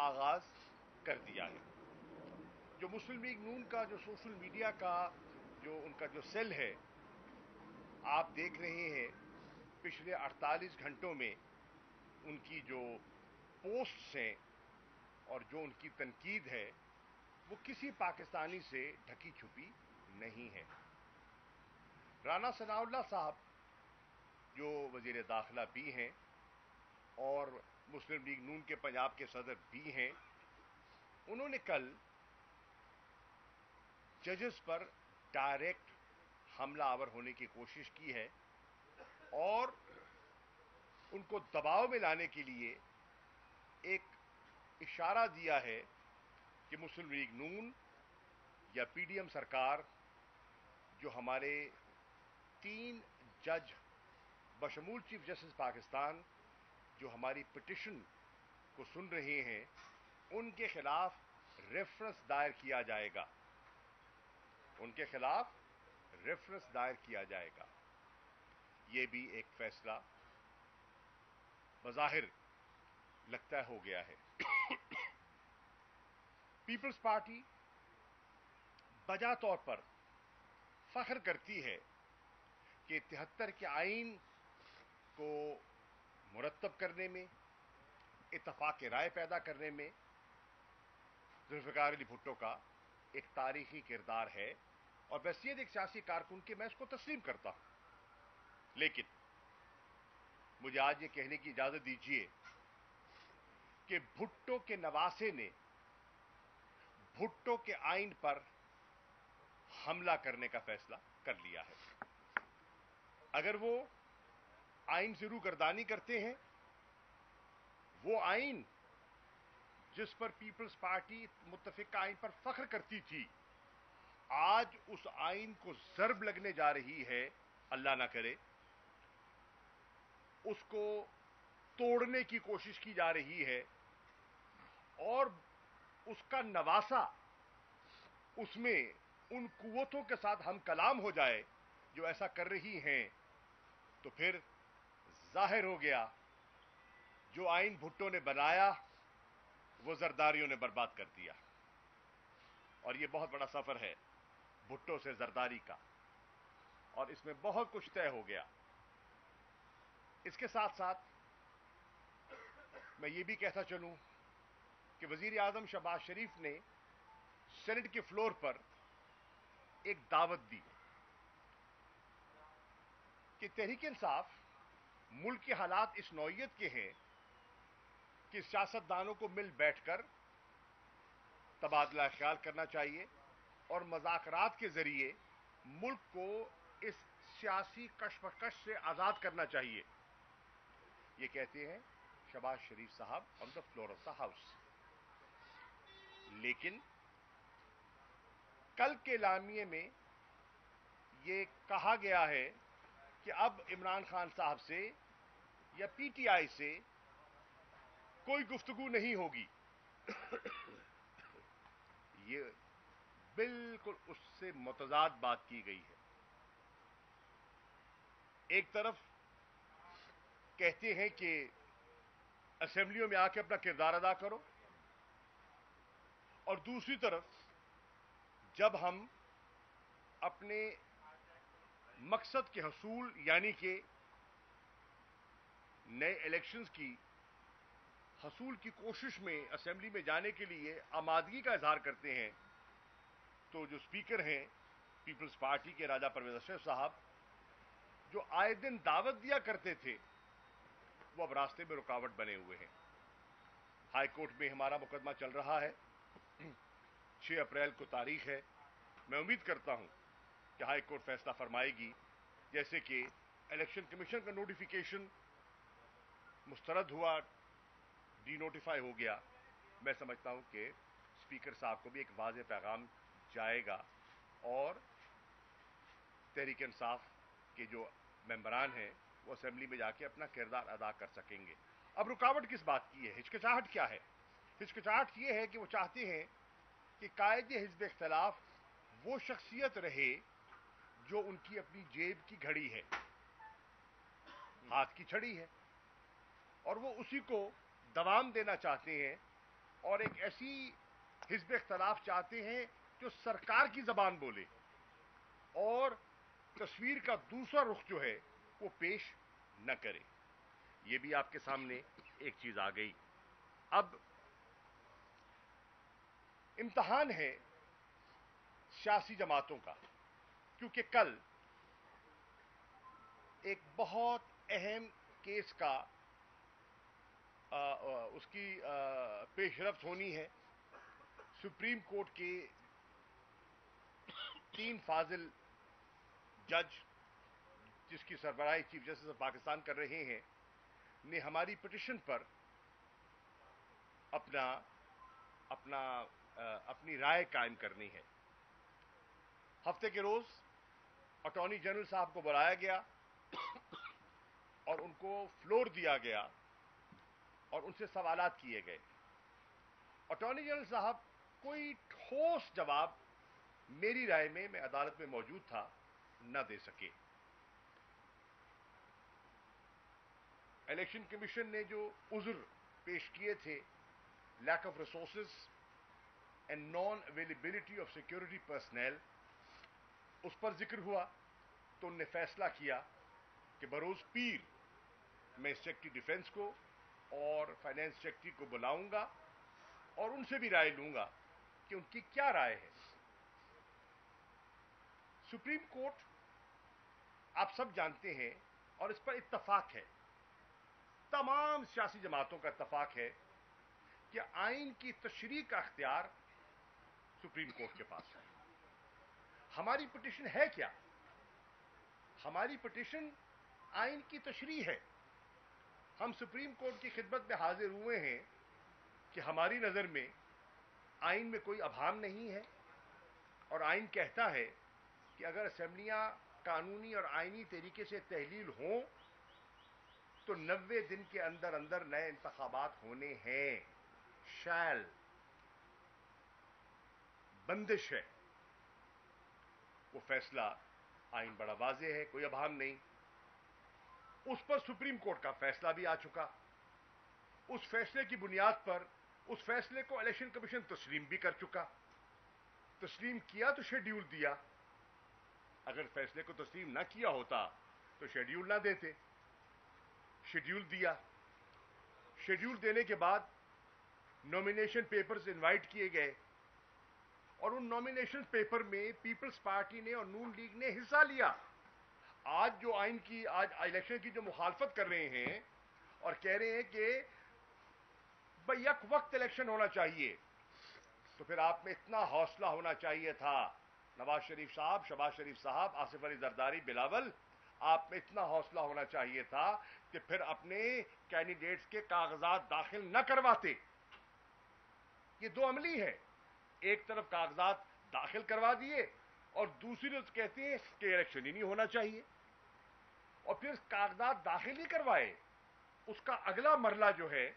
آغاز کر دیا ہے. جو مسلم لیگ نون کا جو سوشل میڈیا کا جو ان کا جو سیل ہے، آپ دیکھ رہے ہیں پچھلے 48 گھنٹوں میں ان کی جو پوسٹس ہیں اور جو ان کی تنقید ہے وہ کسی پاکستانی سے ڈھکی چھپی نہیں ہے. رانا ثناء اللہ صاحب جو وزیر داخلہ بھی ہیں اور مسلم لیگ نون کے پنجاب کے صدر بھی ہیں، انہوں نے کل ججز پر ڈائریکٹ حملہ آور ہونے کی کوشش کی ہے اور ان کو دباؤ میں لانے کے لیے ایک اشارہ دیا ہے کہ مسلم لیگ نون یا پی ڈی ایم سرکار جو ہمارے 3 جج بشمول چیف جسٹس پاکستان جو ہماری پٹیشن کو سن رہے ہیں، ان کے خلاف ریفرنس دائر کیا جائے گا. ان کے خلاف ریفرنس دائر کیا جائے گا. یہ بھی ایک فیصلہ بظاہر لگتا ہو گیا ہے. پیپلز پارٹی بجا طور پر فخر کرتی ہے کہ 73 کے آئین کو مرتب کرنے میں، اتفاق رائے پیدا کرنے میں ذوالفقار علی بھٹو کا ایک تاریخی کردار ہے، اور بحیثیت ایک سیاسی کارکن کے میں اس کو تسلیم کرتا ہوں. لیکن مجھے آج یہ کہنے کی اجازت دیجیے کہ بھٹو کے نواسے نے بھٹو کے آئین پر حملہ کرنے کا فیصلہ کر لیا ہے. اگر وہ آئین سے روگردانی کرتے ہیں، وہ آئین جس پر پیپلز پارٹی متفقہ آئین پر فخر کرتی تھی، آج اس آئین کو ضرب لگنے جا رہی ہے، اللہ نہ کرے اس کو توڑنے کی کوشش کی جا رہی ہے، اور اس کا نواسا اس میں ان قوتوں کے ساتھ ہم کلام ہو جائے جو ایسا کر رہی ہیں، تو پھر ظاہر ہو گیا جو آئین بھٹو نے بنایا وہ زرداریوں نے برباد کر دیا. اور یہ بہت بڑا سفر ہے بھٹو سے زرداری کا، اور اس میں بہت کچھ طے ہو گیا. اس کے ساتھ ساتھ میں یہ بھی کہتا چلوں کہ وزیر اعظم شہباز شریف نے سینٹ کے فلور پر ایک دعوت دی کہ تحریک انصاف ملک کے حالات اس نوعیت کے ہیں کہ سیاستدانوں کو مل بیٹھ کر تبادلہ خیال کرنا چاہیے اور مذاکرات کے ذریعے ملک کو اس سیاسی کشمکش سے آزاد کرنا چاہیے. یہ کہتے ہیں شہباز شریف صاحب on the floor of the house. لیکن کل کے اعلامیے میں یہ کہا گیا ہے کہ اب عمران خان صاحب سے یا پی ٹی آئی سے کوئی گفتگو نہیں ہوگی. یہ بالکل اس سے متضاد بات کی گئی ہے. ایک طرف کہتے ہیں کہ اسمبلیوں میں آ کے اپنا کردار ادا کرو، اور دوسری طرف جب ہم اپنے مقصد کے حصول یعنی کہ نئے الیکشنز کی حصول کی کوشش میں اسمبلی میں جانے کے لیے آمادگی کا اظہار کرتے ہیں، تو جو اسپیکر ہیں پیپلز پارٹی کے راجہ پرویز اشرف صاحب جو آئے دن دعوت دیا کرتے تھے، وہ اب راستے میں رکاوٹ بنے ہوئے ہیں. ہائی کورٹ میں ہمارا مقدمہ چل رہا ہے، 6 اپریل کو تاریخ ہے. میں امید کرتا ہوں کہ ہائی کورٹ فیصلہ فرمائے گی. جیسے کہ الیکشن کمیشن کا نوٹیفیکیشن مسترد ہوا، ڈی نوٹیفائی ہو گیا، میں سمجھتا ہوں کہ اسپیکر صاحب کو بھی ایک واضح پیغام جائے گا اور تحریک انصاف کے جو ممبران ہیں وہ اسمبلی میں جا کے اپنا کردار ادا کر سکیں گے. اب رکاوٹ کس بات کی ہے؟ ہچکچاہٹ کیا ہے؟ ہچکچاہٹ یہ ہے کہ وہ چاہتے ہیں کہ قائد حزب اختلاف وہ شخصیت رہے جو ان کی اپنی جیب کی گھڑی ہے، ہاتھ کی چھڑی ہے، اور وہ اسی کو دوام دینا چاہتے ہیں اور ایک ایسی حزب اختلاف چاہتے ہیں جو سرکار کی زبان بولے اور تصویر کا دوسرا رخ جو ہے وہ پیش نہ کرے. یہ بھی آپ کے سامنے ایک چیز آ گئی. اب امتحان ہے سیاسی جماعتوں کا، کیونکہ کل ایک بہت اہم کیس کا اس کی پیش رفت ہونی ہے. سپریم کورٹ کے 3 فاضل جج جس کی سربراہی چیف جسٹس آف پاکستان کر رہے ہیں نے ہماری پٹیشن پر اپنی رائے قائم کرنی ہے. ہفتے کے روز اٹارنی جنرل صاحب کو بلایا گیا اور ان کو فلور دیا گیا اور ان سے سوالات کیے گئے. اٹارنی جنرل صاحب کوئی ٹھوس جواب میری رائے میں عدالت میں موجود تھا نہ دے سکے. الیکشن کمیشن نے جو عذر پیش کیے تھے، lack of resources and non availability of security personnel, اس پر ذکر ہوا تو انہوں نے فیصلہ کیا کہ بروز پیر میں سیکرٹری ڈیفنس کو اور فائنانس سیکرٹری کو بلاؤں گا اور ان سے بھی رائے لوں گا کہ ان کی کیا رائے ہے. سپریم کورٹ آپ سب جانتے ہیں اور اس پر اتفاق ہے، تمام سیاسی جماعتوں کا اتفاق ہے کہ آئین کی تشریح کا اختیار سپریم کورٹ کے پاس ہے. ہماری پٹیشن ہے کیا؟ ہماری پٹیشن آئین کی تشریح ہے. ہم سپریم کورٹ کی خدمت میں حاضر ہوئے ہیں کہ ہماری نظر میں آئین میں کوئی ابہام نہیں ہے اور آئین کہتا ہے کہ اگر اسمبلیاں قانونی اور آئینی طریقے سے تحلیل ہوں تو 90 دن کے اندر اندر نئے انتخابات ہونے ہیں. شیل بندش ہے. وہ فیصلہ آئین بڑا واضح ہے، کوئی ابہام نہیں. اس پر سپریم کورٹ کا فیصلہ بھی آ چکا. اس فیصلے کی بنیاد پر اس فیصلے کو الیکشن کمیشن تسلیم بھی کر چکا. تسلیم کیا تو شیڈیول دیا. اگر فیصلے کو تسلیم نہ کیا ہوتا تو شیڈیول نہ دیتے. شیڈیول دیا. شیڈیول دینے کے بعد نامینیشن پیپرز انوائٹ کیے گئے اور ان نامینیشن پیپر میں پیپلز پارٹی نے اور نون لیگ نے حصہ لیا. آج الیکشن کی جو مخالفت کر رہے ہیں اور کہہ رہے ہیں کہ بھئی یک وقت الیکشن ہونا چاہیے، تو پھر آپ میں اتنا حوصلہ ہونا چاہیے تھا نواز شریف صاحب، شہباز شریف صاحب، آصف علی زرداری، بلاول، آپ میں اتنا حوصلہ ہونا چاہیے تھا کہ پھر اپنے کینڈیڈیٹس کے کاغذات داخل نہ کرواتے. یہ دو عملی ہے. ایک طرف کاغذات داخل کروا دیے اور دوسری طرف کہتے ہیں کہ الیکشن ہی نہیں ہونا چاہیے. اور پھر کاغذات داخل نہیں کروائے، اس کا اگلا مرحلہ جو ہے